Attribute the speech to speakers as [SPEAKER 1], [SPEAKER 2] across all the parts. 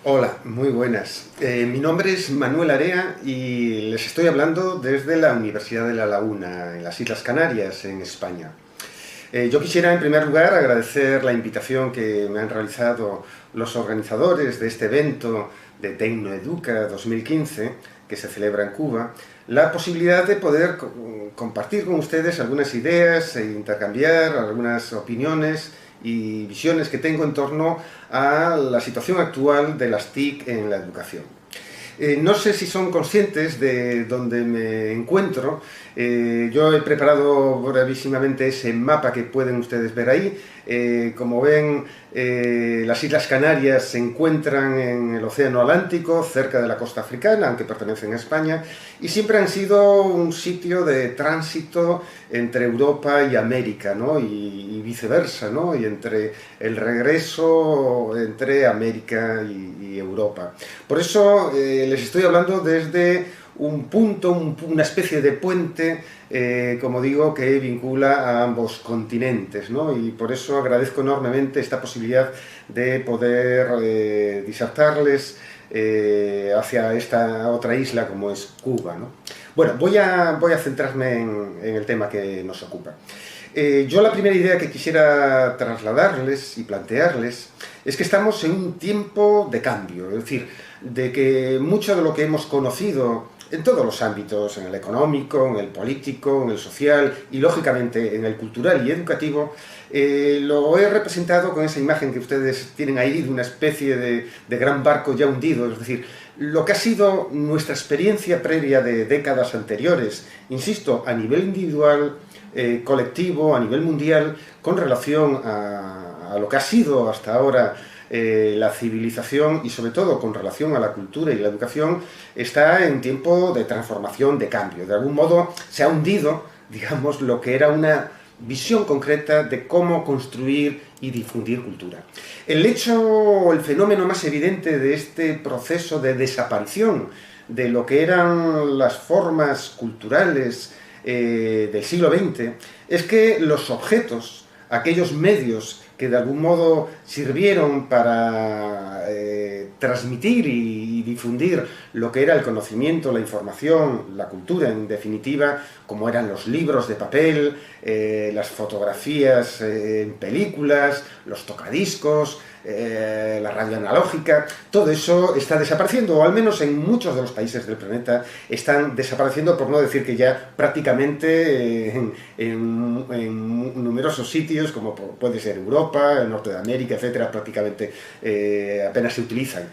[SPEAKER 1] Hola, muy buenas. Mi nombre es Manuel Area y les estoy hablando desde la Universidad de La Laguna, en las Islas Canarias, en España. Yo quisiera, en primer lugar, agradecer la invitación que me han realizado los organizadores de este evento de Tecnoeduca 2015, que se celebra en Cuba, la posibilidad de poder compartir con ustedes algunas ideas e intercambiar algunas opiniones y visiones que tengo en torno a la situación actual de las TIC en la educación. No sé si son conscientes de dónde me encuentro. Yo he preparado brevísimamente ese mapa que pueden ustedes ver ahí. Como ven, las Islas Canarias se encuentran en el Océano Atlántico, cerca de la costa africana, aunque pertenecen a España, y siempre han sido un sitio de tránsito entre Europa y América, ¿no? y viceversa, ¿no? Y entre el regreso entre América y Europa. Por eso les estoy hablando desde un punto, una especie de puente, como digo, que vincula a ambos continentes, ¿no? Y por eso agradezco enormemente esta posibilidad de poder disertarles hacia esta otra isla como es Cuba, ¿no? Bueno, voy a centrarme en el tema que nos ocupa. Yo la primera idea que quisiera trasladarles y plantearles es que estamos en un tiempo de cambio, es decir, de que mucho de lo que hemos conocido en todos los ámbitos, en el económico, en el político, en el social y lógicamente en el cultural y educativo, lo he representado con esa imagen que ustedes tienen ahí de una especie de gran barco ya hundido, es decir, lo que ha sido nuestra experiencia previa de décadas anteriores, insisto, a nivel individual, colectivo, a nivel mundial, con relación a lo que ha sido hasta ahora la civilización y sobre todo con relación a la cultura y la educación, está en tiempo de transformación, de cambio. De algún modo se ha hundido, digamos, lo que era una visión concreta de cómo construir y difundir cultura. El hecho, el fenómeno más evidente de este proceso de desaparición de lo que eran las formas culturales del siglo XX es que los objetos, aquellos medios que de algún modo sirvieron para transmitir y difundir lo que era el conocimiento, la información, la cultura en definitiva, como eran los libros de papel, las fotografías en películas, los tocadiscos, la radio analógica, todo eso está desapareciendo, o al menos en muchos de los países del planeta están desapareciendo, por no decir que ya prácticamente en numerosos sitios, como puede ser Europa, el norte de América, etcétera, prácticamente apenas se utilizan.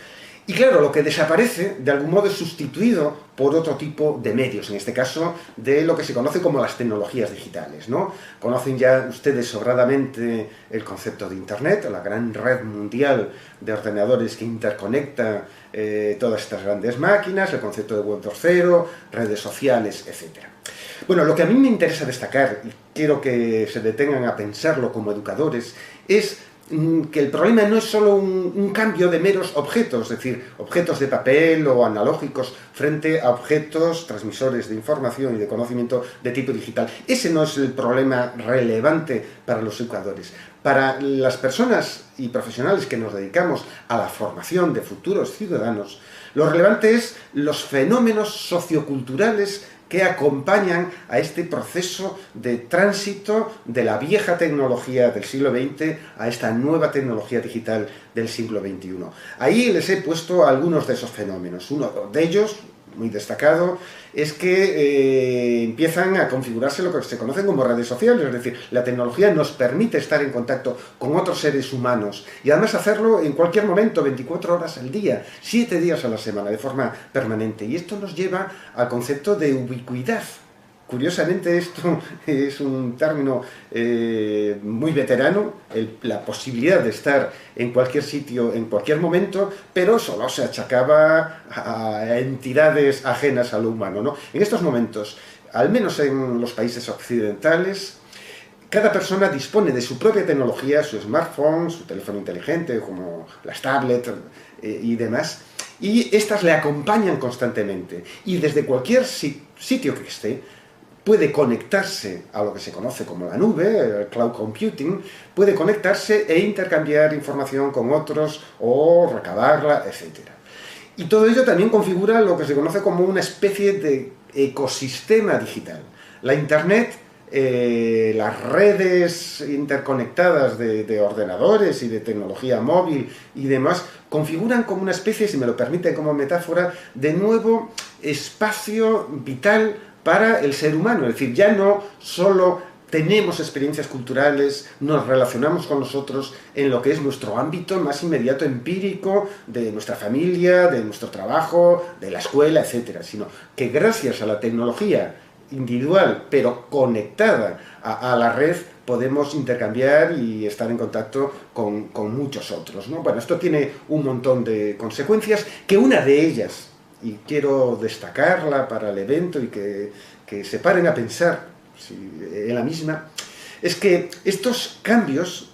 [SPEAKER 1] Y claro, lo que desaparece, de algún modo, es sustituido por otro tipo de medios, en este caso, de lo que se conoce como las tecnologías digitales, ¿no? Conocen ya ustedes sobradamente el concepto de Internet, la gran red mundial de ordenadores que interconecta todas estas grandes máquinas, el concepto de Web 2.0, redes sociales, etcétera. Bueno, lo que a mí me interesa destacar, y quiero que se detengan a pensarlo como educadores, es que el problema no es solo un cambio de meros objetos, es decir, objetos de papel o analógicos frente a objetos transmisores de información y de conocimiento de tipo digital. Ese no es el problema relevante para los educadores. Para las personas y profesionales que nos dedicamos a la formación de futuros ciudadanos, lo relevante es los fenómenos socioculturales que acompañan a este proceso de tránsito de la vieja tecnología del siglo XX a esta nueva tecnología digital del siglo XXI. Ahí les he puesto algunos de esos fenómenos. Uno de ellos, muy destacado, es que empiezan a configurarse lo que se conocen como redes sociales, es decir, la tecnología nos permite estar en contacto con otros seres humanos y además hacerlo en cualquier momento, 24 horas al día, 7 días a la semana, de forma permanente. Y esto nos lleva al concepto de ubicuidad. Curiosamente, esto es un término muy veterano, la posibilidad de estar en cualquier sitio, en cualquier momento, pero solo se achacaba a entidades ajenas a lo humano, ¿no? En estos momentos, al menos en los países occidentales, cada persona dispone de su propia tecnología, su smartphone, su teléfono inteligente, como las tablets y demás, y estas le acompañan constantemente. Y desde cualquier sitio que esté, puede conectarse a lo que se conoce como la nube, el cloud computing, puede conectarse e intercambiar información con otros o recabarla, etc. Y todo ello también configura lo que se conoce como una especie de ecosistema digital. La Internet, las redes interconectadas de ordenadores y de tecnología móvil y demás, configuran como una especie, si me lo permite como metáfora, de nuevo espacio vital para el ser humano. Es decir, ya no solo tenemos experiencias culturales, nos relacionamos con nosotros en lo que es nuestro ámbito más inmediato, empírico, de nuestra familia, de nuestro trabajo, de la escuela, etc. Sino que gracias a la tecnología individual, pero conectada a la red, podemos intercambiar y estar en contacto con muchos otros, ¿no? Bueno, esto tiene un montón de consecuencias, que una de ellas, y quiero destacarla para el evento y que se paren a pensar en la misma, es que estos cambios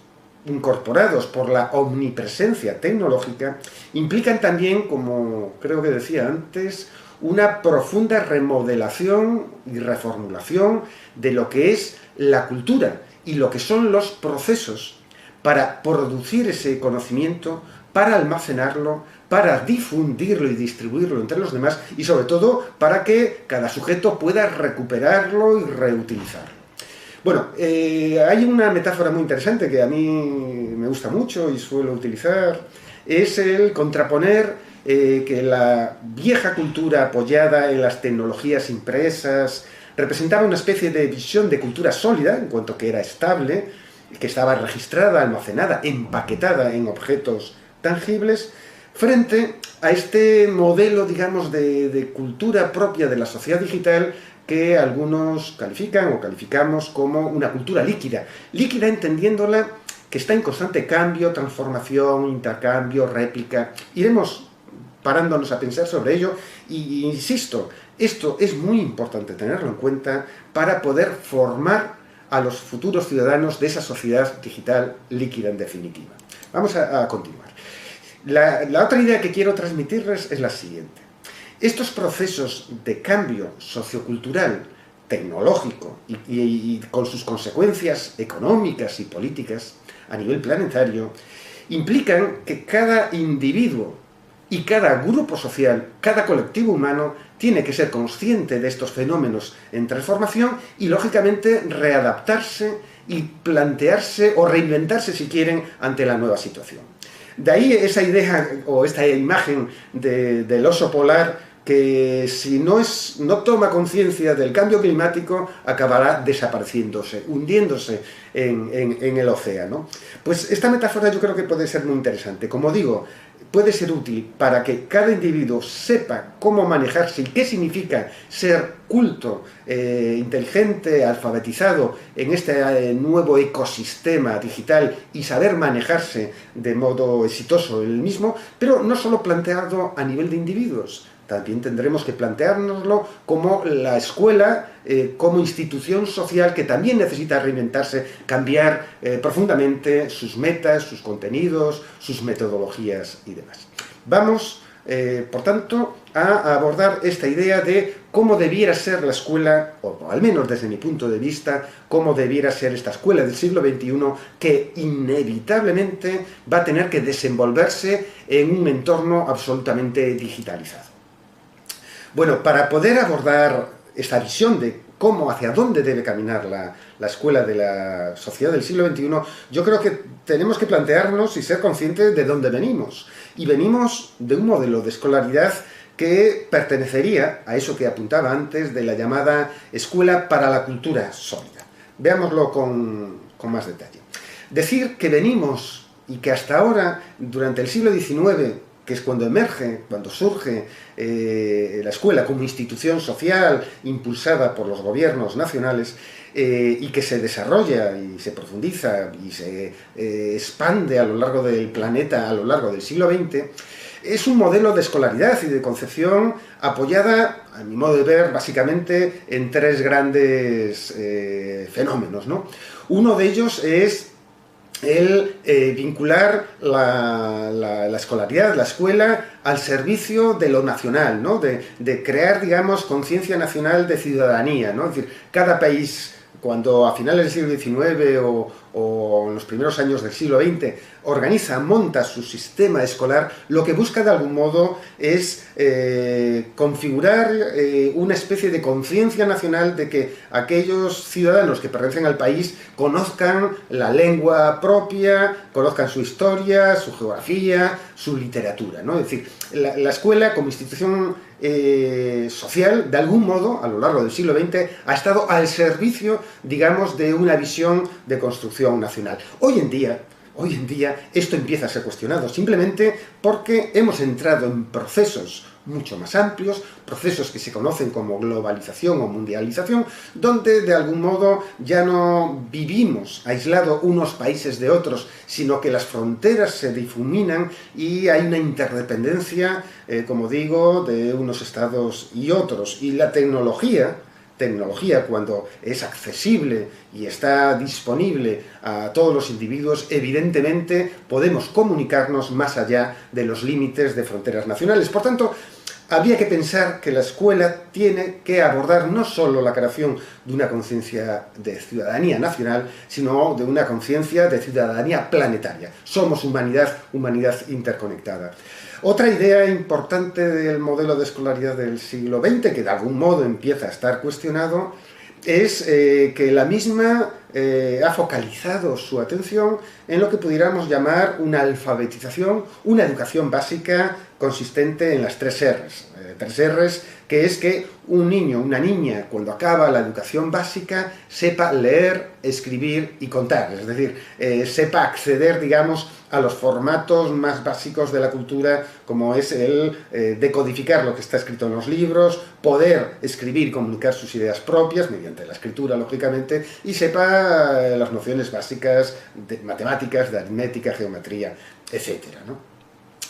[SPEAKER 1] incorporados por la omnipresencia tecnológica implican también, como creo que decía antes, una profunda remodelación y reformulación de lo que es la cultura y lo que son los procesos para producir ese conocimiento, para almacenarlo, para difundirlo y distribuirlo entre los demás y sobre todo para que cada sujeto pueda recuperarlo y reutilizarlo. Bueno, hay una metáfora muy interesante que a mí me gusta mucho y suelo utilizar, es el contraponer que la vieja cultura apoyada en las tecnologías impresas representaba una especie de visión de cultura sólida, en cuanto que era estable, que estaba registrada, almacenada, empaquetada en objetos tangibles, frente a este modelo, digamos, de cultura propia de la sociedad digital que algunos califican o calificamos como una cultura líquida. Líquida entendiéndola que está en constante cambio, transformación, intercambio, réplica. Iremos parándonos a pensar sobre ello y insisto, esto es muy importante tenerlo en cuenta para poder formar a los futuros ciudadanos de esa sociedad digital líquida en definitiva. Vamos a continuar. La otra idea que quiero transmitirles es la siguiente. Estos procesos de cambio sociocultural, tecnológico y con sus consecuencias económicas y políticas a nivel planetario, implican que cada individuo y cada grupo social, cada colectivo humano, tiene que ser consciente de estos fenómenos en transformación y, lógicamente, readaptarse y plantearse o reinventarse, si quieren, ante la nueva situación. De ahí esa idea o esta imagen del oso polar que si no toma conciencia del cambio climático acabará desapareciéndose, hundiéndose en el océano. Pues esta metáfora yo creo que puede ser muy interesante. Como digo, puede ser útil para que cada individuo sepa cómo manejarse y qué significa ser culto, inteligente, alfabetizado en este nuevo ecosistema digital y saber manejarse de modo exitoso el mismo, pero no solo planteado a nivel de individuos. También tendremos que planteárnoslo como la escuela, como institución social que también necesita reinventarse, cambiar profundamente sus metas, sus contenidos, sus metodologías y demás. Vamos, por tanto, a abordar esta idea de cómo debiera ser la escuela, o al menos desde mi punto de vista, cómo debiera ser esta escuela del siglo XXI, que inevitablemente va a tener que desenvolverse en un entorno absolutamente digitalizado. Bueno, para poder abordar esta visión de cómo, hacia dónde debe caminar la escuela de la sociedad del siglo XXI, yo creo que tenemos que plantearnos y ser conscientes de dónde venimos. Y venimos de un modelo de escolaridad que pertenecería a eso que apuntaba antes de la llamada escuela para la cultura sólida. Veámoslo con más detalle. Decir que venimos y que hasta ahora, durante el siglo XIX, que es cuando emerge, cuando surge la escuela como institución social impulsada por los gobiernos nacionales y que se desarrolla y se profundiza y se expande a lo largo del planeta a lo largo del siglo XX, es un modelo de escolaridad y de concepción apoyada, a mi modo de ver, básicamente en tres grandes fenómenos, ¿no? Uno de ellos es el vincular la escolaridad, la escuela, al servicio de lo nacional, ¿no? De crear, digamos, conciencia nacional de ciudadanía, ¿no? Es decir, cada país, cuando a finales del siglo XIX o en los primeros años del siglo XX monta su sistema escolar, lo que busca de algún modo es configurar una especie de conciencia nacional de que aquellos ciudadanos que pertenecen al país conozcan la lengua propia, conozcan su historia, su geografía, su literatura, ¿no? Es decir, la escuela como institución social, de algún modo, a lo largo del siglo XX, ha estado al servicio, digamos, de una visión de construcción nacional. Hoy en día, esto empieza a ser cuestionado, simplemente porque hemos entrado en procesos mucho más amplios, procesos que se conocen como globalización o mundialización, donde de algún modo ya no vivimos aislados unos países de otros, sino que las fronteras se difuminan y hay una interdependencia, como digo, de unos estados y otros. Y la tecnología, cuando es accesible y está disponible a todos los individuos, evidentemente podemos comunicarnos más allá de los límites de fronteras nacionales. Por tanto, habría que pensar que la escuela tiene que abordar no solo la creación de una conciencia de ciudadanía nacional, sino de una conciencia de ciudadanía planetaria. Somos humanidad interconectada. Otra idea importante del modelo de escolaridad del siglo XX, que de algún modo empieza a estar cuestionado, es que la misma ha focalizado su atención en lo que pudiéramos llamar una alfabetización, una educación básica consistente en las 3 R's. 3 R's, que es que un niño, una niña, cuando acaba la educación básica, sepa leer, escribir y contar. Es decir, sepa acceder, digamos, a los formatos más básicos de la cultura, como es el decodificar lo que está escrito en los libros, poder escribir y comunicar sus ideas propias, mediante la escritura, lógicamente, y sepa las nociones básicas de matemáticas, de aritmética, geometría, etc., ¿no?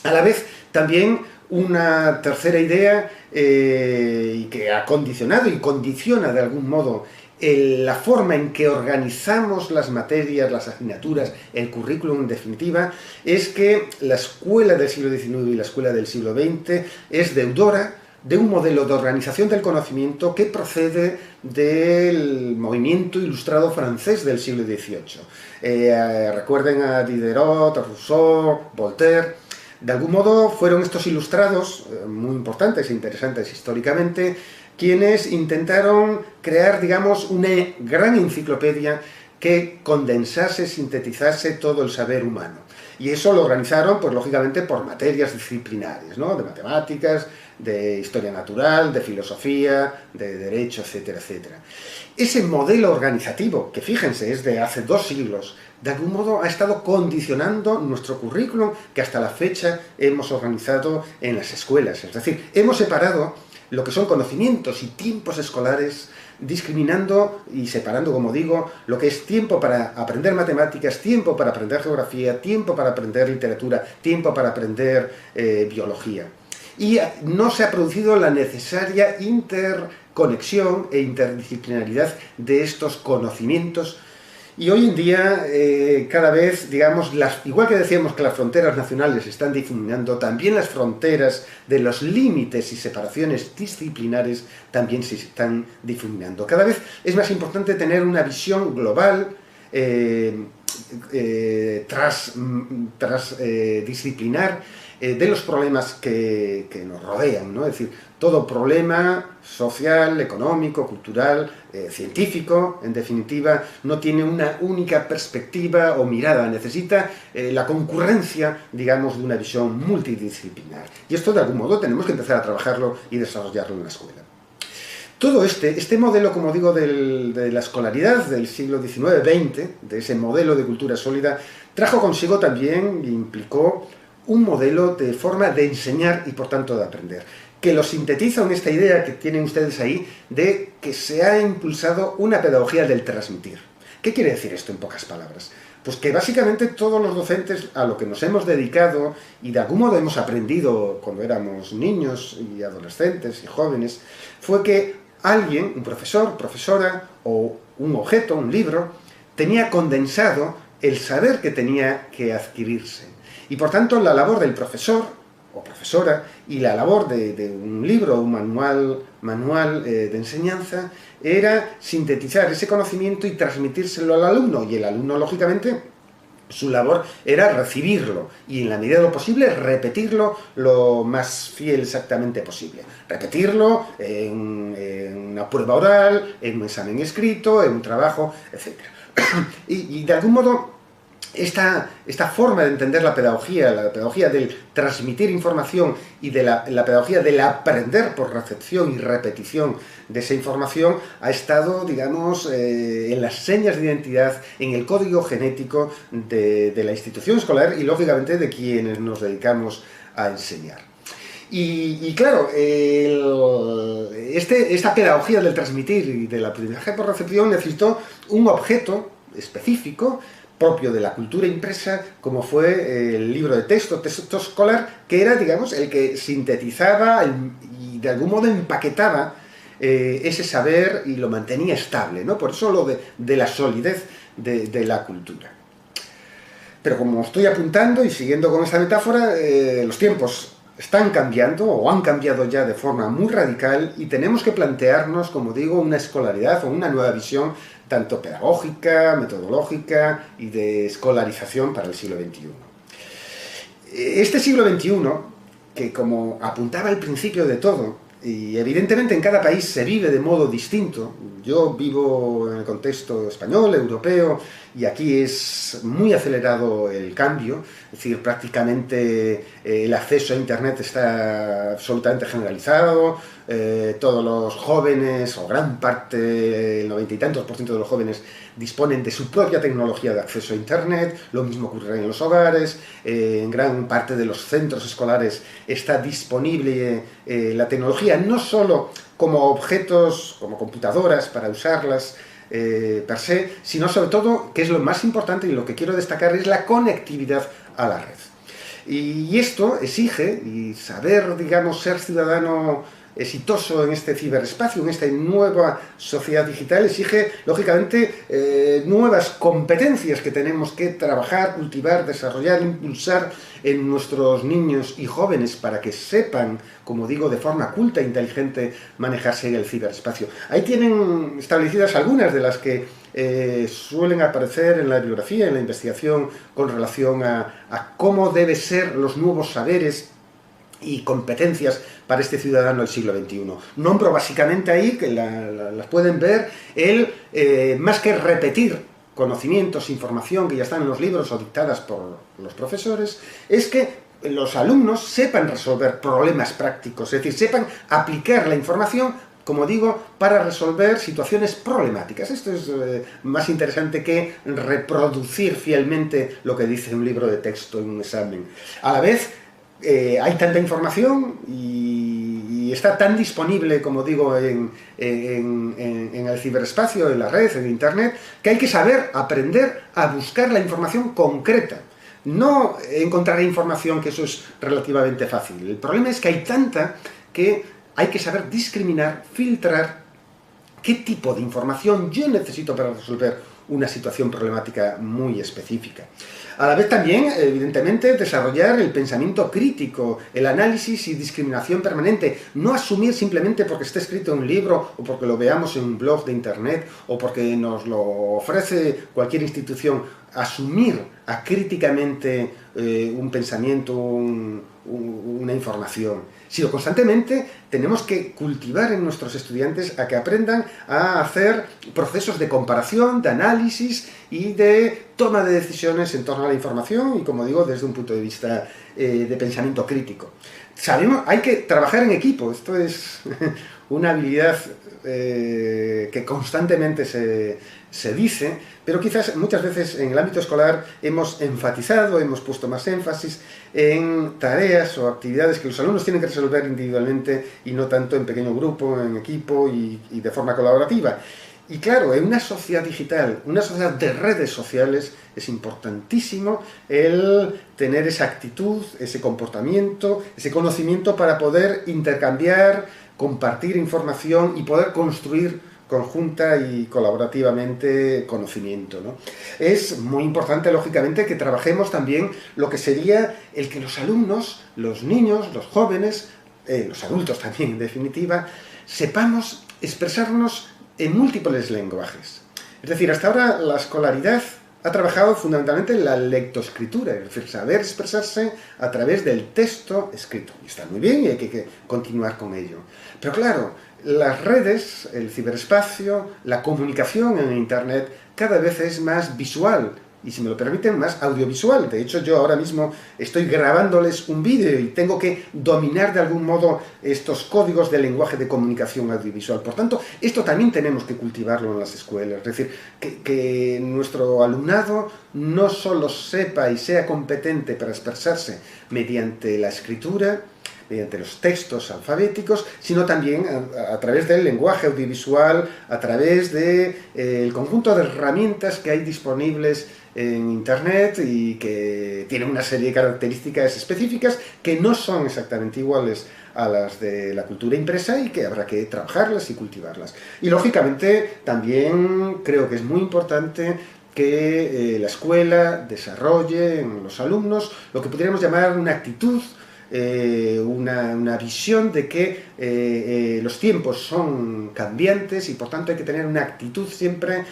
[SPEAKER 1] A la vez, también una tercera idea y que ha condicionado y condiciona de algún modo la forma en que organizamos las materias, las asignaturas, el currículum en definitiva, es que la escuela del siglo XIX y la escuela del siglo XX es deudora de un modelo de organización del conocimiento que procede del movimiento ilustrado francés del siglo XVIII. Recuerden a Diderot, a Rousseau, Voltaire. De algún modo fueron estos ilustrados, muy importantes e interesantes históricamente, quienes intentaron crear, digamos, una gran enciclopedia que condensase, sintetizase todo el saber humano. Y eso lo organizaron, pues lógicamente, por materias disciplinares, ¿no? De matemáticas, de historia natural, de filosofía, de derecho, etcétera, etcétera. Ese modelo organizativo, que fíjense, es de hace 2 siglos, de algún modo ha estado condicionando nuestro currículum que hasta la fecha hemos organizado en las escuelas. Es decir, hemos separado lo que son conocimientos y tiempos escolares, discriminando y separando, como digo, lo que es tiempo para aprender matemáticas, tiempo para aprender geografía, tiempo para aprender literatura, tiempo para aprender biología. Y no se ha producido la necesaria interconexión e interdisciplinaridad de estos conocimientos. Y hoy en día, cada vez, digamos, igual que decíamos que las fronteras nacionales se están difuminando, también las fronteras de los límites y separaciones disciplinares también se están difuminando. Cada vez es más importante tener una visión global, disciplinar, de los problemas que nos rodean, ¿no? Es decir, todo problema social, económico, cultural, científico, en definitiva, no tiene una única perspectiva o mirada, necesita la concurrencia, digamos, de una visión multidisciplinar. Y esto, de algún modo, tenemos que empezar a trabajarlo y desarrollarlo en la escuela. Todo este modelo, como digo, de la escolaridad del siglo XIX-XX, de ese modelo de cultura sólida, trajo consigo también, implicó un modelo de forma de enseñar y, por tanto, de aprender, que lo sintetiza en esta idea que tienen ustedes ahí de que se ha impulsado una pedagogía del transmitir. ¿Qué quiere decir esto en pocas palabras? Pues que básicamente todos los docentes a lo que nos hemos dedicado y de algún modo hemos aprendido cuando éramos niños y adolescentes y jóvenes, fue que alguien, un profesor, profesora o un objeto, un libro, tenía condensado el saber que tenía que adquirirse. Y por tanto la labor del profesor o profesora, y la labor de un libro, un manual de enseñanza, era sintetizar ese conocimiento y transmitírselo al alumno, y el alumno, lógicamente, su labor era recibirlo y, en la medida de lo posible, repetirlo lo más fiel exactamente posible. Repetirlo en una prueba oral, en un examen escrito, en un trabajo, etc. Y de algún modo, esta forma de entender la pedagogía del transmitir información y de la pedagogía del aprender por recepción y repetición de esa información, ha estado, digamos, en las señas de identidad, en el código genético de la institución escolar y, lógicamente, de quienes nos dedicamos a enseñar. Y claro, esta pedagogía del transmitir y del aprendizaje por recepción necesitó un objeto específico propio de la cultura impresa, como fue el libro de texto escolar, que era, digamos, el que sintetizaba y de algún modo empaquetaba ese saber y lo mantenía estable, ¿no? Por eso lo de la solidez de la cultura. Pero como estoy apuntando y siguiendo con esta metáfora, los tiempos están cambiando o han cambiado ya de forma muy radical y tenemos que plantearnos, como digo, una escolaridad o una nueva visión tanto pedagógica, metodológica y de escolarización para el siglo XXI. Este siglo XXI, que como apuntaba al principio de todo, y evidentemente en cada país se vive de modo distinto, yo vivo en el contexto español, europeo, y aquí es muy acelerado el cambio, es decir, prácticamente el acceso a Internet está absolutamente generalizado, todos los jóvenes, o gran parte, el 90 y tantos % de los jóvenes, disponen de su propia tecnología de acceso a Internet, lo mismo ocurre en los hogares, en gran parte de los centros escolares está disponible la tecnología, no solo como objetos, como computadoras para usarlas per se, sino sobre todo, que es lo más importante y lo que quiero destacar, es la conectividad a la red. Y esto exige, y saber, digamos, ser ciudadano exitoso en este ciberespacio, en esta nueva sociedad digital, exige, lógicamente, nuevas competencias que tenemos que trabajar, cultivar, desarrollar, impulsar en nuestros niños y jóvenes para que sepan, como digo, de forma culta e inteligente manejarse en el ciberespacio. Ahí tienen establecidas algunas de las que suelen aparecer en la bibliografía, en la investigación, con relación a cómo deben ser los nuevos saberes y competencias para este ciudadano del siglo XXI. Nombro básicamente ahí, que las pueden ver, más que repetir conocimientos, información que ya están en los libros o dictadas por los profesores, es que los alumnos sepan resolver problemas prácticos, es decir, sepan aplicar la información, como digo, para resolver situaciones problemáticas. Esto es más interesante que reproducir fielmente lo que dice un libro de texto en un examen. A la vez, hay tanta información y está tan disponible, como digo, en el ciberespacio, en la red, en Internet, que hay que saber aprender a buscar la información concreta. No encontrar información, que eso es relativamente fácil. El problema es que hay tanta que hay que saber discriminar, filtrar qué tipo de información yo necesito para resolver una situación problemática muy específica. A la vez también, evidentemente, desarrollar el pensamiento crítico, el análisis y discriminación permanente. No asumir simplemente porque esté escrito en un libro o porque lo veamos en un blog de Internet o porque nos lo ofrece cualquier institución. Asumir críticamente un pensamiento, una información, sino constantemente tenemos que cultivar en nuestros estudiantes a que aprendan a hacer procesos de comparación, de análisis y de toma de decisiones en torno a la información y, como digo, desde un punto de vista de pensamiento crítico. Sabemos, hay que trabajar en equipo, esto es una habilidad que constantemente se dice, pero quizás muchas veces en el ámbito escolar hemos enfatizado, hemos puesto más énfasis en tareas o actividades que los alumnos tienen que resolver individualmente y no tanto en pequeño grupo, en equipo y de forma colaborativa. Y claro, en una sociedad digital, una sociedad de redes sociales, es importantísimo el tener esa actitud, ese comportamiento, ese conocimiento para poder intercambiar, compartir información y poder construir conjunta y colaborativamente conocimiento, ¿no? Es muy importante, lógicamente, que trabajemos también lo que sería el que los alumnos, los niños, los jóvenes, los adultos también, en definitiva, sepamos expresarnos en múltiples lenguajes. Es decir, hasta ahora la escolaridad ha trabajado fundamentalmente en la lectoescritura, es decir, saber expresarse a través del texto escrito. Y está muy bien y hay que continuar con ello. Pero claro, las redes, el ciberespacio, la comunicación en Internet cada vez es más visual y, si me lo permiten, más audiovisual. De hecho, yo ahora mismo estoy grabándoles un vídeo y tengo que dominar de algún modo estos códigos de lenguaje de comunicación audiovisual. Por tanto, esto también tenemos que cultivarlo en las escuelas. Es decir, que nuestro alumnado no solo sepa y sea competente para expresarse mediante la escritura, mediante los textos alfabéticos, sino también a través del lenguaje audiovisual, a través del conjunto de herramientas que hay disponibles en Internet y que tienen una serie de características específicas que no son exactamente iguales a las de la cultura impresa y que habrá que trabajarlas y cultivarlas. Y lógicamente también creo que es muy importante que la escuela desarrolle en los alumnos lo que podríamos llamar una actitud, una visión de que los tiempos son cambiantes y por tanto hay que tener una actitud siempre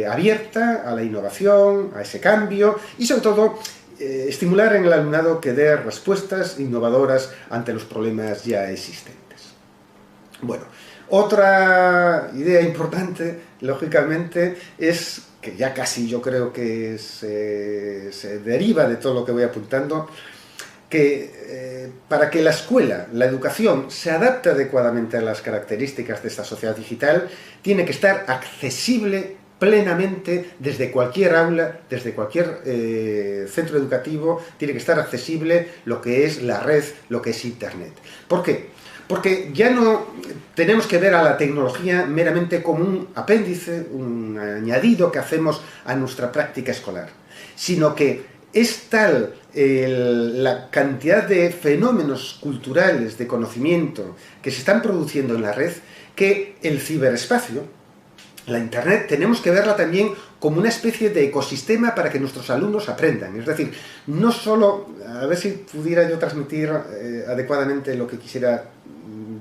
[SPEAKER 1] abierta a la innovación, a ese cambio y sobre todo estimular en el alumnado que dé respuestas innovadoras ante los problemas ya existentes. Bueno, otra idea importante, lógicamente, es que ya casi yo creo que se deriva de todo lo que voy apuntando, que para que la escuela, la educación, se adapte adecuadamente a las características de esta sociedad digital, tiene que estar accesible plenamente desde cualquier aula, desde cualquier centro educativo, tiene que estar accesible lo que es la red, lo que es Internet. ¿Por qué? Porque ya no tenemos que ver a la tecnología meramente como un apéndice, un añadido que hacemos a nuestra práctica escolar, sino que es tal la cantidad de fenómenos culturales, de conocimiento, que se están produciendo en la red, que el ciberespacio, la Internet, tenemos que verla también como una especie de ecosistema para que nuestros alumnos aprendan. Es decir, no solo, a ver si pudiera yo transmitir adecuadamente lo que quisiera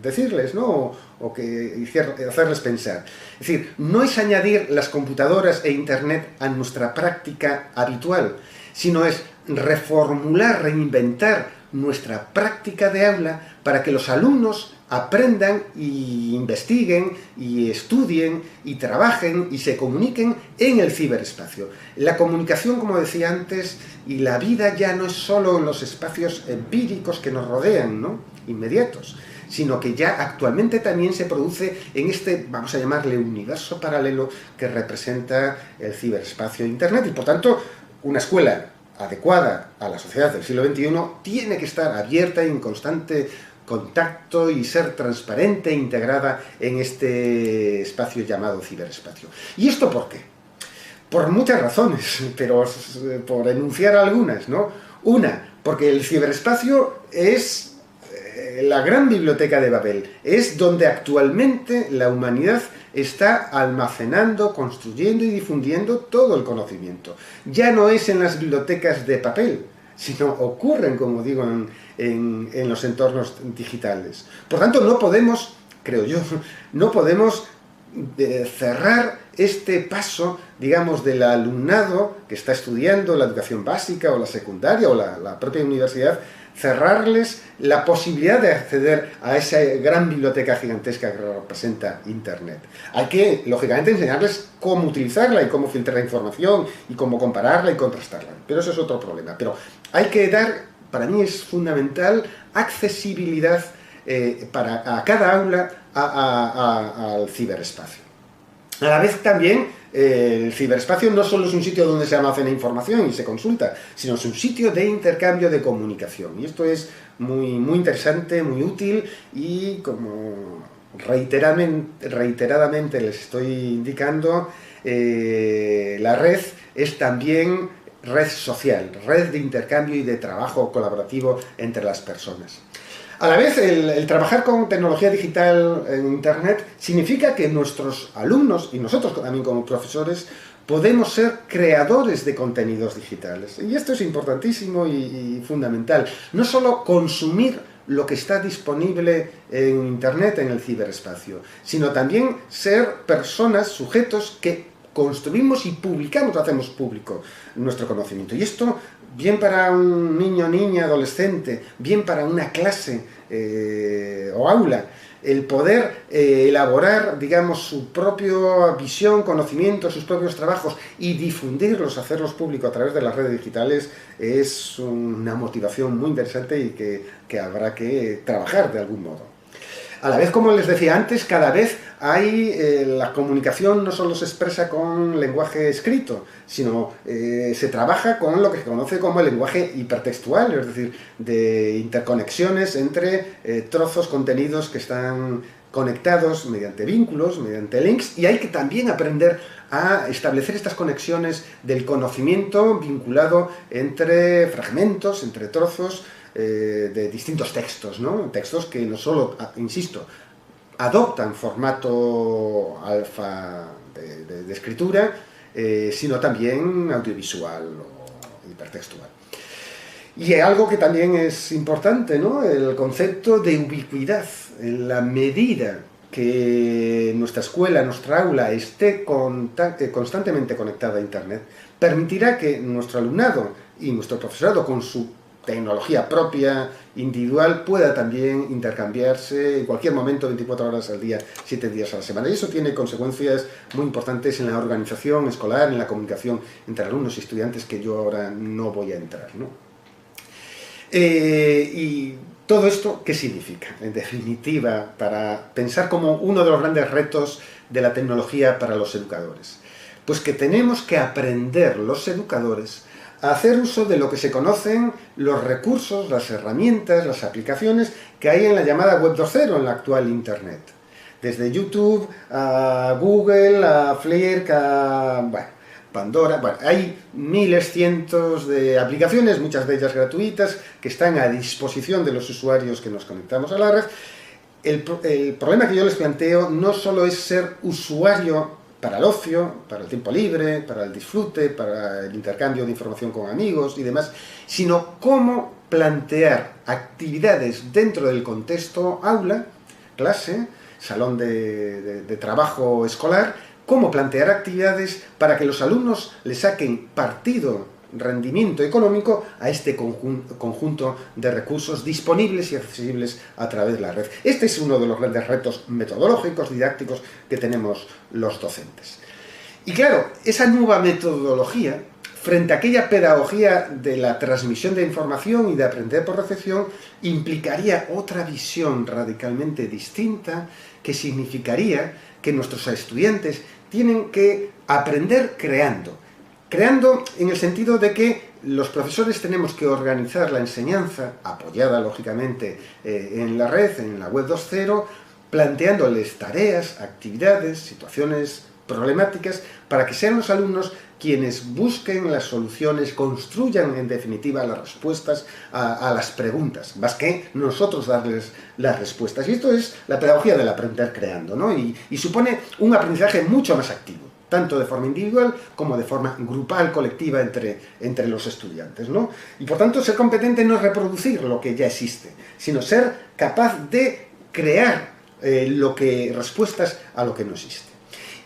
[SPEAKER 1] decirles, ¿no? O que hacerles pensar. Es decir, no es añadir las computadoras e Internet a nuestra práctica habitual, sino es reformular, reinventar nuestra práctica de aula para que los alumnos aprendan y investiguen y estudien y trabajen y se comuniquen en el ciberespacio. La comunicación, como decía antes, y la vida ya no es solo en los espacios empíricos que nos rodean, ¿no? Inmediatos, sino que ya actualmente también se produce en este, vamos a llamarle, universo paralelo que representa el ciberespacio de Internet. Y por tanto, una escuela adecuada a la sociedad del siglo XXI tiene que estar abierta y en constante contacto y ser transparente e integrada en este espacio llamado ciberespacio. ¿Y esto por qué? Por muchas razones, pero por enunciar algunas, ¿no? Una, porque el ciberespacio es la gran biblioteca de Babel, es donde actualmente la humanidad está almacenando, construyendo y difundiendo todo el conocimiento. Ya no es en las bibliotecas de papel, sino ocurren, como digo, en los entornos digitales. Por tanto, no podemos, creo yo, no podemos cerrar este paso, digamos, del alumnado que está estudiando la educación básica o la secundaria o la propia universidad, cerrarles la posibilidad de acceder a esa gran biblioteca gigantesca que representa Internet. Hay que, lógicamente, enseñarles cómo utilizarla y cómo filtrar la información y cómo compararla y contrastarla. Pero eso es otro problema. Pero hay que dar, para mí es fundamental, accesibilidad a cada aula al ciberespacio. A la vez también, el ciberespacio no solo es un sitio donde se almacena información y se consulta, sino es un sitio de intercambio de comunicación. Y esto es muy interesante, muy útil y, como reiteradamente les estoy indicando, la red es también red social, red de intercambio y de trabajo colaborativo entre las personas. A la vez, el trabajar con tecnología digital en Internet significa que nuestros alumnos, y nosotros también como profesores, podemos ser creadores de contenidos digitales. Y esto es importantísimo y fundamental. No solo consumir lo que está disponible en Internet, en el ciberespacio, sino también ser personas, sujetos que construimos y publicamos, hacemos público nuestro conocimiento. Y esto, bien para un niño, niña, adolescente, bien para una clase o aula, el poder elaborar, digamos, su propia visión, conocimiento, sus propios trabajos y difundirlos, hacerlos públicos a través de las redes digitales, es una motivación muy interesante y que habrá que trabajar de algún modo. A la vez, como les decía antes, cada vez la comunicación no solo se expresa con lenguaje escrito, sino se trabaja con lo que se conoce como el lenguaje hipertextual, es decir, de interconexiones entre trozos, contenidos que están conectados mediante vínculos, mediante links, y hay que también aprender a establecer estas conexiones del conocimiento vinculado entre fragmentos, entre trozos, de distintos textos, ¿no? Textos que no solo, insisto, adoptan formato alfa de escritura, sino también audiovisual o hipertextual. Y algo que también es importante, ¿no? El concepto de ubicuidad. En la medida que nuestra escuela, nuestra aula esté constantemente conectada a Internet, permitirá que nuestro alumnado y nuestro profesorado, con su tecnología propia, individual, pueda también intercambiarse en cualquier momento, 24 horas al día, 7 días a la semana. Y eso tiene consecuencias muy importantes en la organización escolar, en la comunicación entre alumnos y estudiantes, que yo ahora no voy a entrar, ¿no? Y todo esto, ¿qué significa? En definitiva, para pensar como uno de los grandes retos de la tecnología para los educadores. Pues que tenemos que aprender los educadores a hacer uso de lo que se conocen los recursos, las herramientas, las aplicaciones que hay en la llamada Web 2.0, en la actual Internet. Desde YouTube a Google, a Flickr, a Pandora, hay miles, cientos de aplicaciones, muchas de ellas gratuitas, que están a disposición de los usuarios que nos conectamos a la red. El problema que yo les planteo no solo es ser usuario para el ocio, para el tiempo libre, para el disfrute, para el intercambio de información con amigos y demás, sino cómo plantear actividades dentro del contexto aula, clase, salón de trabajo escolar, cómo plantear actividades para que los alumnos le saquen partido, rendimiento económico a este conjunto de recursos disponibles y accesibles a través de la red. Este es uno de los grandes retos metodológicos, didácticos que tenemos los docentes. Y claro, esa nueva metodología, frente a aquella pedagogía de la transmisión de información y de aprender por recepción, implicaría otra visión radicalmente distinta, que significaría que nuestros estudiantes tienen que aprender creando. Creando en el sentido de que los profesores tenemos que organizar la enseñanza, apoyada lógicamente en la red, en la Web 2.0, planteándoles tareas, actividades, situaciones problemáticas, para que sean los alumnos quienes busquen las soluciones, construyan en definitiva las respuestas a las preguntas, más que nosotros darles las respuestas. Y esto es la pedagogía del aprender creando, ¿no? Y supone un aprendizaje mucho más activo, tanto de forma individual como de forma grupal, colectiva, entre los estudiantes, ¿no? Y por tanto, ser competente no es reproducir lo que ya existe, sino ser capaz de crear respuestas a lo que no existe.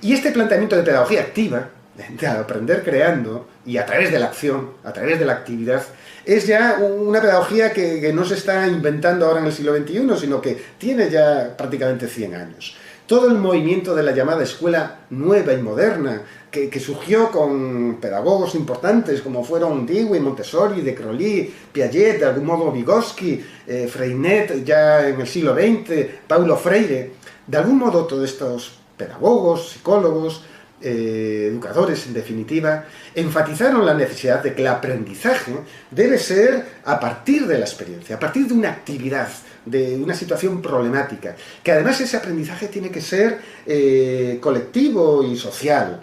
[SPEAKER 1] Y este planteamiento de pedagogía activa, de aprender creando, y a través de la acción, a través de la actividad, es ya una pedagogía que no se está inventando ahora en el siglo XXI, sino que tiene ya prácticamente 100 años. Todo el movimiento de la llamada escuela nueva y moderna, que surgió con pedagogos importantes como fueron Dewey, Montessori, de Crowley, Piaget, de algún modo Vygotsky, Freinet ya en el siglo XX, Paulo Freire, de algún modo todos estos pedagogos, psicólogos, educadores en definitiva, enfatizaron la necesidad de que el aprendizaje debe ser a partir de la experiencia, a partir de una actividad, de una situación problemática, que además ese aprendizaje tiene que ser colectivo y social,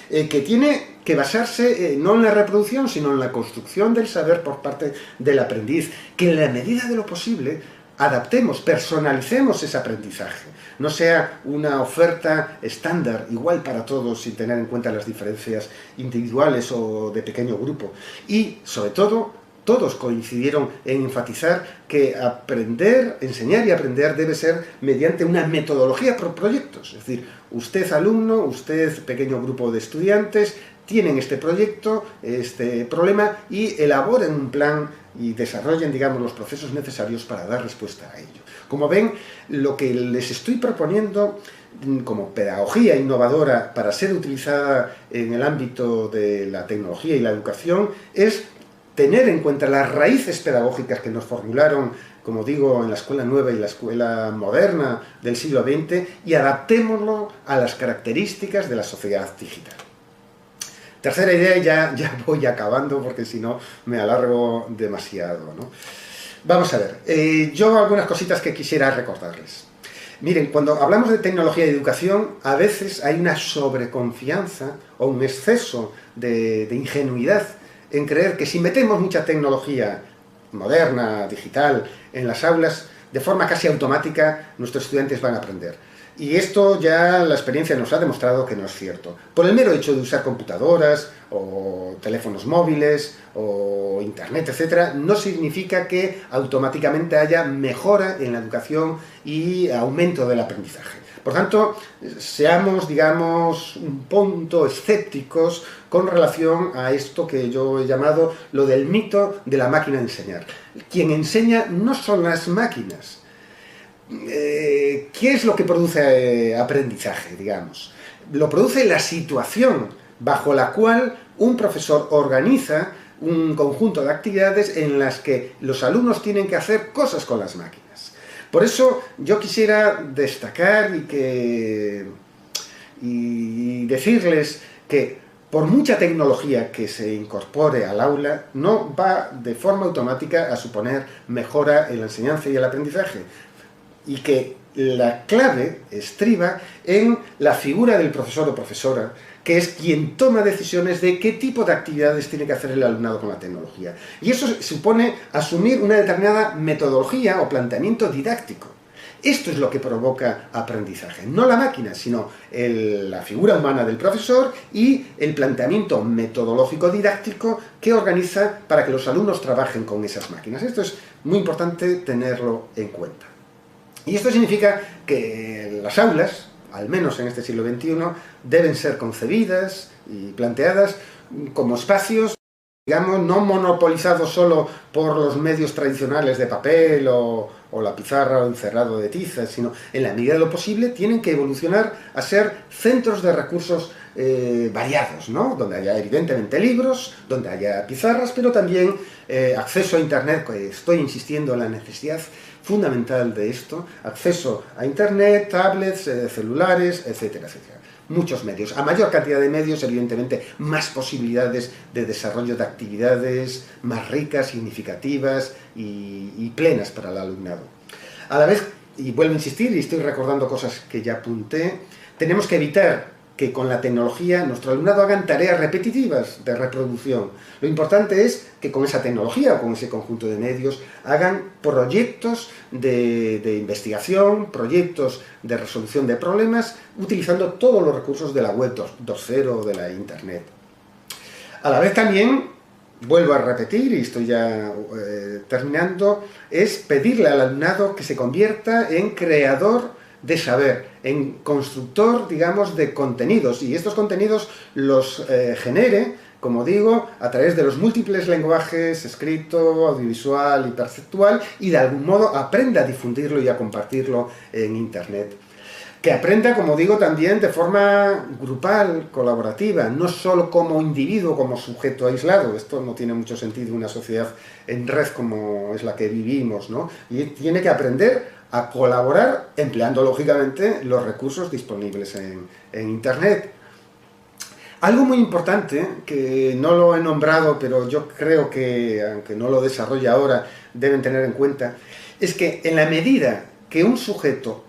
[SPEAKER 1] que tiene que basarse no en la reproducción, sino en la construcción del saber por parte del aprendiz, que en la medida de lo posible adaptemos, personalicemos ese aprendizaje. No sea una oferta estándar, igual para todos, sin tener en cuenta las diferencias individuales o de pequeño grupo. Y, sobre todo, todos coincidieron en enfatizar que aprender, enseñar y aprender debe ser mediante una metodología por proyectos. Es decir, usted alumno, usted pequeño grupo de estudiantes, tienen este proyecto, este problema, y elaboren un plan y desarrollen, digamos, los procesos necesarios para dar respuesta a ello. Como ven, lo que les estoy proponiendo como pedagogía innovadora para ser utilizada en el ámbito de la tecnología y la educación es tener en cuenta las raíces pedagógicas que nos formularon, como digo, en la escuela nueva y la escuela moderna del siglo XX, y adaptémoslo a las características de la sociedad digital. Tercera idea, y ya voy acabando porque si no me alargo demasiado, ¿no? Vamos a ver, yo algunas cositas que quisiera recordarles. Miren, cuando hablamos de tecnología y educación, a veces hay una sobreconfianza o un exceso de ingenuidad en creer que si metemos mucha tecnología moderna, digital, en las aulas, de forma casi automática, nuestros estudiantes van a aprender. Y esto ya la experiencia nos ha demostrado que no es cierto. Por el mero hecho de usar computadoras, o teléfonos móviles, o internet, etc., no significa que automáticamente haya mejora en la educación y aumento del aprendizaje. Por tanto, seamos, digamos, un punto escépticos con relación a esto que yo he llamado lo del mito de la máquina de enseñar. Quien enseña no son las máquinas. ¿Qué es lo que produce aprendizaje, digamos? Lo produce la situación bajo la cual un profesor organiza un conjunto de actividades en las que los alumnos tienen que hacer cosas con las máquinas. Por eso yo quisiera destacar y decirles que por mucha tecnología que se incorpore al aula, no va de forma automática a suponer mejora en la enseñanza y el aprendizaje. Y que la clave estriba en la figura del profesor o profesora, que es quien toma decisiones de qué tipo de actividades tiene que hacer el alumnado con la tecnología. Y eso supone asumir una determinada metodología o planteamiento didáctico. Esto es lo que provoca aprendizaje, no la máquina, sino la figura humana del profesor y el planteamiento metodológico didáctico que organiza para que los alumnos trabajen con esas máquinas. Esto es muy importante tenerlo en cuenta. Y esto significa que las aulas, al menos en este siglo XXI, deben ser concebidas y planteadas como espacios, digamos, no monopolizados solo por los medios tradicionales de papel o la pizarra o encerrado de tiza, sino en la medida de lo posible tienen que evolucionar a ser centros de recursos variados, ¿no? Donde haya evidentemente libros, donde haya pizarras, pero también acceso a internet, que estoy insistiendo en la necesidad fundamental de esto, acceso a internet, tablets, celulares, etcétera, etcétera. Muchos medios. A mayor cantidad de medios, evidentemente, más posibilidades de desarrollo de actividades más ricas, significativas y plenas para el alumnado. A la vez, y vuelvo a insistir, y estoy recordando cosas que ya apunté, tenemos que evitar que con la tecnología nuestro alumnado hagan tareas repetitivas de reproducción. Lo importante es que con esa tecnología o con ese conjunto de medios hagan proyectos de investigación, proyectos de resolución de problemas, utilizando todos los recursos de la web 2.0 o de la internet. A la vez también, vuelvo a repetir, y estoy ya terminando, es pedirle al alumnado que se convierta en creador de saber, en constructor, digamos, de contenidos, y estos contenidos los genere, como digo, a través de los múltiples lenguajes, escrito, audiovisual y perceptual, y de algún modo aprenda a difundirlo y a compartirlo en internet. Que aprenda, como digo, también de forma grupal, colaborativa, no solo como individuo, como sujeto aislado. Esto no tiene mucho sentido en una sociedad en red como es la que vivimos, ¿no? Y tiene que aprender a colaborar empleando, lógicamente, los recursos disponibles en internet. Algo muy importante, que no lo he nombrado, pero yo creo que, aunque no lo desarrolle ahora, deben tener en cuenta, es que en la medida que un sujeto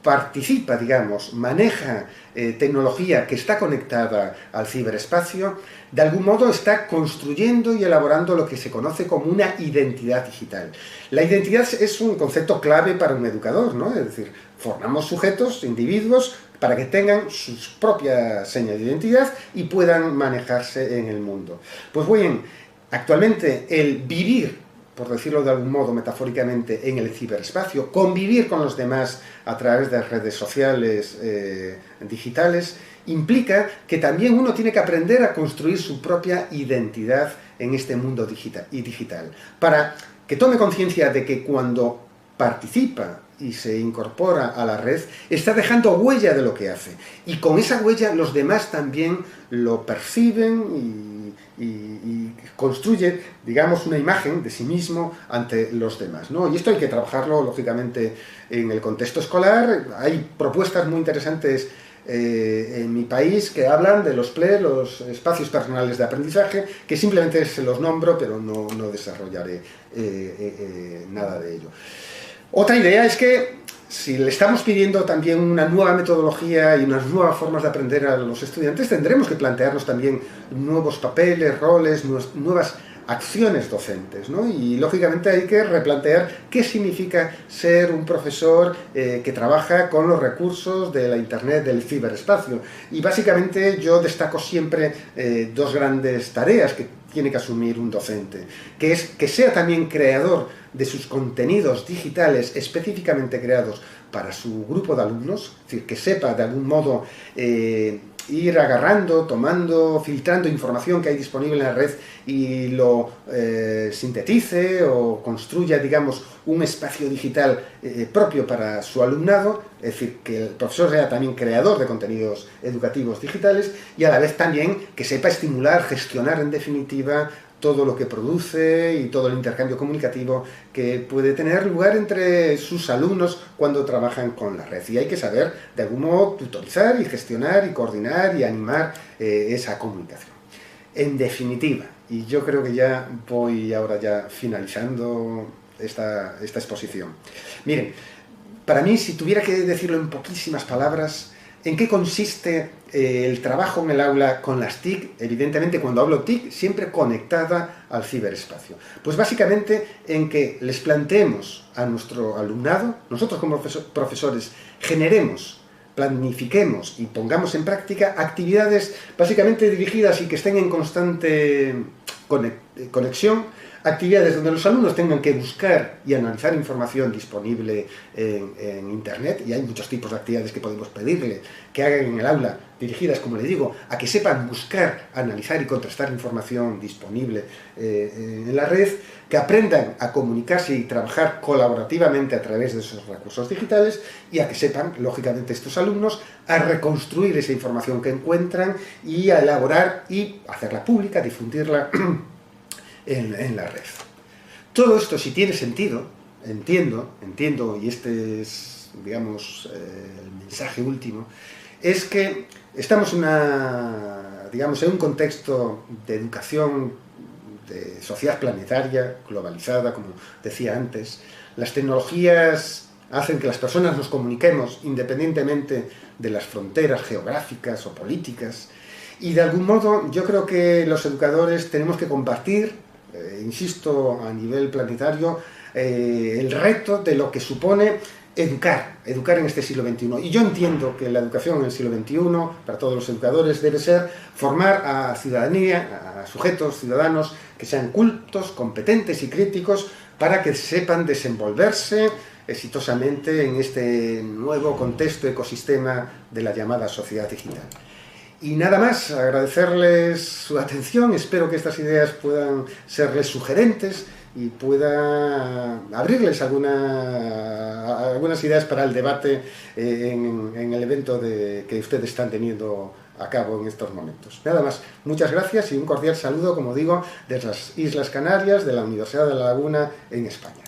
[SPEAKER 1] participa, digamos, maneja tecnología que está conectada al ciberespacio, de algún modo está construyendo y elaborando lo que se conoce como una identidad digital. La identidad es un concepto clave para un educador, ¿no? Es decir, formamos sujetos, individuos, para que tengan su propia seña de identidad y puedan manejarse en el mundo. Pues bien, actualmente el vivir, por decirlo de algún modo metafóricamente, en el ciberespacio, convivir con los demás a través de redes sociales digitales, implica que también uno tiene que aprender a construir su propia identidad en este mundo digital, para que tome conciencia de que cuando participa y se incorpora a la red, está dejando huella de lo que hace. Y con esa huella los demás también lo perciben y construye, digamos, una imagen de sí mismo ante los demás, ¿no? Y esto hay que trabajarlo, lógicamente, en el contexto escolar. Hay propuestas muy interesantes en mi país que hablan de los PLE, los espacios personales de aprendizaje, que simplemente se los nombro, pero no desarrollaré nada de ello. Otra idea es que si le estamos pidiendo también una nueva metodología y unas nuevas formas de aprender a los estudiantes, tendremos que plantearnos también nuevos papeles, roles, nuevas acciones docentes, ¿no? Y lógicamente hay que replantear qué significa ser un profesor que trabaja con los recursos de la internet, del ciberespacio. Y básicamente yo destaco siempre dos grandes tareas que tiene que asumir un docente, que es que sea también creador de sus contenidos digitales específicamente creados para su grupo de alumnos, es decir, que sepa de algún modo ir agarrando, tomando, filtrando información que hay disponible en la red y lo sintetice o construya, digamos, un espacio digital propio para su alumnado, es decir, que el profesor sea también creador de contenidos educativos digitales y a la vez también que sepa estimular, gestionar en definitiva todo lo que produce y todo el intercambio comunicativo que puede tener lugar entre sus alumnos cuando trabajan con la red. Y hay que saber, de algún modo, tutorizar y gestionar y coordinar y animar esa comunicación. En definitiva, y yo creo que ya voy ahora ya finalizando esta exposición. Miren, para mí, si tuviera que decirlo en poquísimas palabras, ¿en qué consiste el trabajo en el aula con las TIC? Evidentemente, cuando hablo TIC, siempre conectada al ciberespacio. Pues básicamente en que les planteemos a nuestro alumnado, nosotros como profesores, generemos, planifiquemos y pongamos en práctica actividades básicamente dirigidas y que estén en constante conexión, actividades donde los alumnos tengan que buscar y analizar información disponible en Internet, y hay muchos tipos de actividades que podemos pedirle que hagan en el aula, dirigidas, como le digo, a que sepan buscar, analizar y contrastar información disponible en la red, que aprendan a comunicarse y trabajar colaborativamente a través de esos recursos digitales, y a que sepan, lógicamente, estos alumnos a reconstruir esa información que encuentran y a elaborar y hacerla pública, difundirla en la red. Todo esto, si tiene sentido, entiendo, y este es, digamos, el mensaje último, es que estamos en un contexto de educación, de sociedad planetaria, globalizada, como decía antes. Las tecnologías hacen que las personas nos comuniquemos independientemente de las fronteras geográficas o políticas, y de algún modo yo creo que los educadores tenemos que compartir, insisto, a nivel planetario, el reto de lo que supone educar en este siglo XXI. Y yo entiendo que la educación en el siglo XXI, para todos los educadores, debe ser formar a ciudadanía, a sujetos, ciudadanos, que sean cultos, competentes y críticos, para que sepan desenvolverse exitosamente en este nuevo contexto, ecosistema de la llamada sociedad digital. Y nada más, agradecerles su atención, espero que estas ideas puedan serles sugerentes y pueda abrirles algunas ideas para el debate en el evento que ustedes están teniendo a cabo en estos momentos. Nada más, muchas gracias y un cordial saludo, como digo, desde las Islas Canarias, de la Universidad de La Laguna, en España.